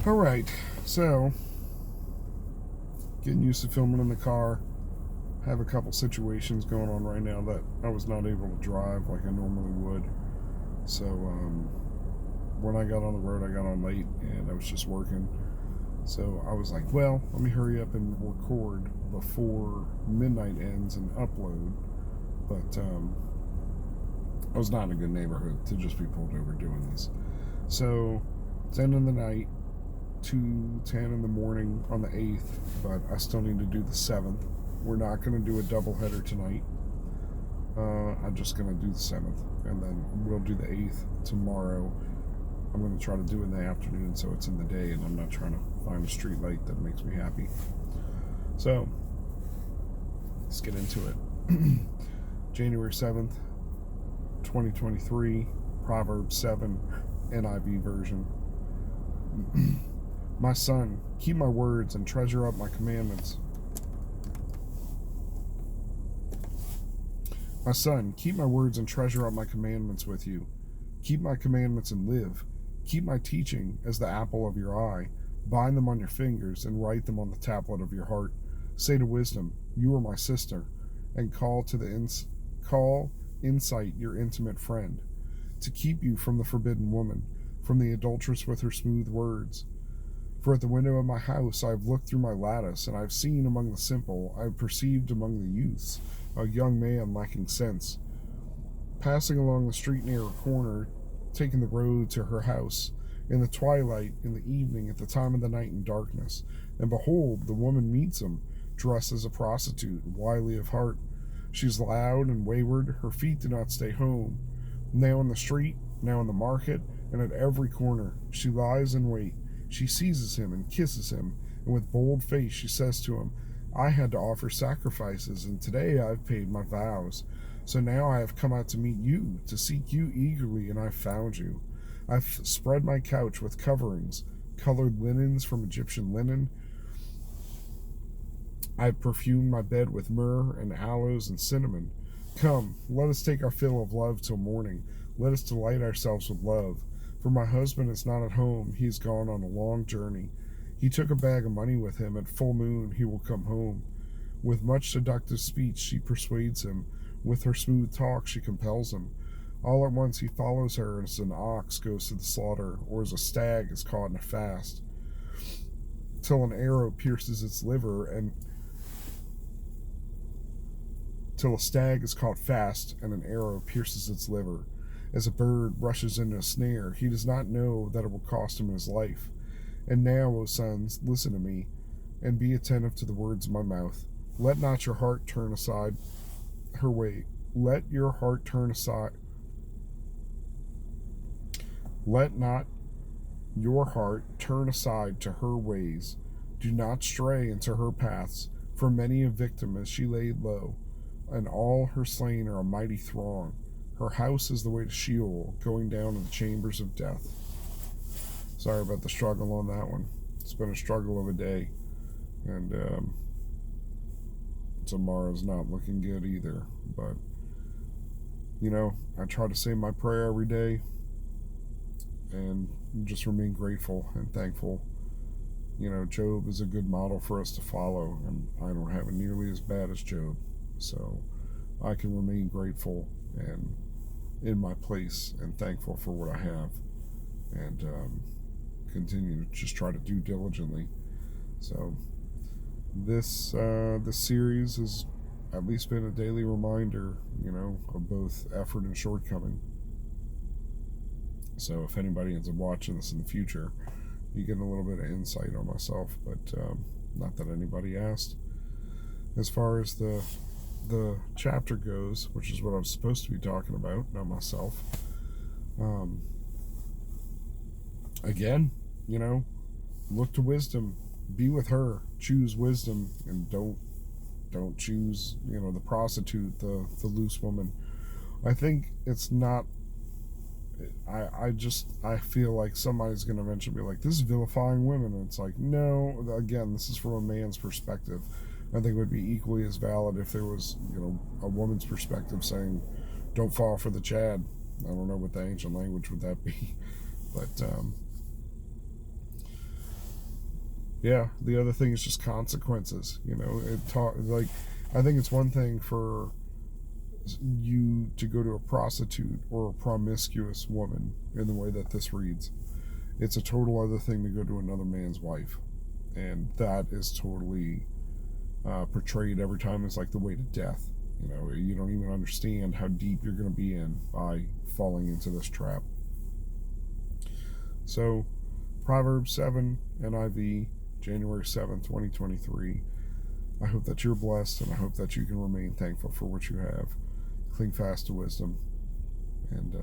All right, so getting used to filming in the car. Have a couple situations going on right now that I was not able to drive like I normally would. So when I got on the road, I got on late and I was just working. So I was like, well, let me hurry up and record before midnight ends and upload. But I was not in a good neighborhood to just be pulled over doing this. So 10 in the night, 2:10 in the morning on the 8th, but I still need to do the 7th. We're not going to do a double header tonight. I'm just going to do the 7th, and then we'll do the 8th tomorrow. I'm going to try to do it in the afternoon so it's in the day, and I'm not trying to find a street light that makes me happy. So, let's get into it. January 7th, 2023, Proverbs 7, NIV version. My son, keep my words and treasure up my commandments. My son, keep my words and treasure up my commandments with you. Keep my commandments and live. Keep my teaching as the apple of your eye. Bind them on your fingers and write them on the tablet of your heart. Say to wisdom, you are my sister, and call insight your intimate friend, to keep you from the forbidden woman, from the adulteress with her smooth words. For at the window of my house I have looked through my lattice, and I have seen among the simple, I have perceived among the youths, a young man lacking sense, passing along the street near a corner, taking the road to her house, in the twilight, in the evening, at the time of the night in darkness. And behold, the woman meets him, dressed as a prostitute, wily of heart. She is loud and wayward, her feet do not stay home. Now in the street, now in the market, and at every corner, she lies in wait. She seizes him and kisses him, and with bold face she says to him, I had to offer sacrifices, and today I have paid my vows. So now I have come out to meet you, to seek you eagerly, and I have found you. I've spread my couch with coverings, colored linens from Egyptian linen. I have perfumed my bed with myrrh and aloes and cinnamon. Come, let us take our fill of love till morning. Let us delight ourselves with love. For my husband is not at home. He has gone on a long journey. He took a bag of money with him. At full moon he will come home. With much seductive speech she persuades him. With her smooth talk she compels him. All at once he follows her as an ox goes to the slaughter, or as a stag is caught in a fast, till an arrow pierces its liver, and till a stag is caught fast and an arrow pierces its liver. As a bird rushes into a snare, he does not know that it will cost him his life. And now, O sons, listen to me, and be attentive to the words of my mouth. Let not your heart turn aside her way. Let not your heart turn aside to her ways. Do not stray into her paths, for many a victim is she laid low, and all her slain are a mighty throng. Her house is the way to Sheol, going down to the chambers of death. Sorry about the struggle on that one. It's been a struggle of a day, and tomorrow's not looking good either. But, I try to say my prayer every day and just remain grateful and thankful. Job is a good model for us to follow, and I don't have it nearly as bad as Job. So I can remain grateful and in my place and thankful for what I have, and continue to just try to do diligently. So this series has at least been a daily reminder, of both effort and shortcoming. So if anybody ends up watching this in the future, you get a little bit of insight on myself, but not that anybody asked. As far as the chapter goes, which is what I'm supposed to be talking about, not myself. Again, look to wisdom, be with her, choose wisdom, and don't choose, the prostitute, the loose woman. I think it's not. I feel like somebody's going to eventually be like, this is vilifying women, and it's like, no. Again, this is from a man's perspective. I think it would be equally as valid if there was, a woman's perspective saying, don't fall for the Chad. I don't know what the ancient language would that be. But Yeah, the other thing is just consequences. Like, I think it's one thing for you to go to a prostitute or a promiscuous woman in the way that this reads. It's a total other thing to go to another man's wife, and that is totally portrayed every time as like the way to death. You don't even understand how deep you're going to be in by falling into this trap. So, Proverbs 7, NIV, January 7th, 2023. I hope that you're blessed, and I hope that you can remain thankful for what you have. Cling fast to wisdom, and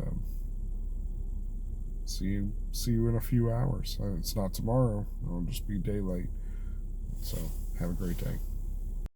see you in a few hours. It's not tomorrow. It'll just be daylight. So, have a great day.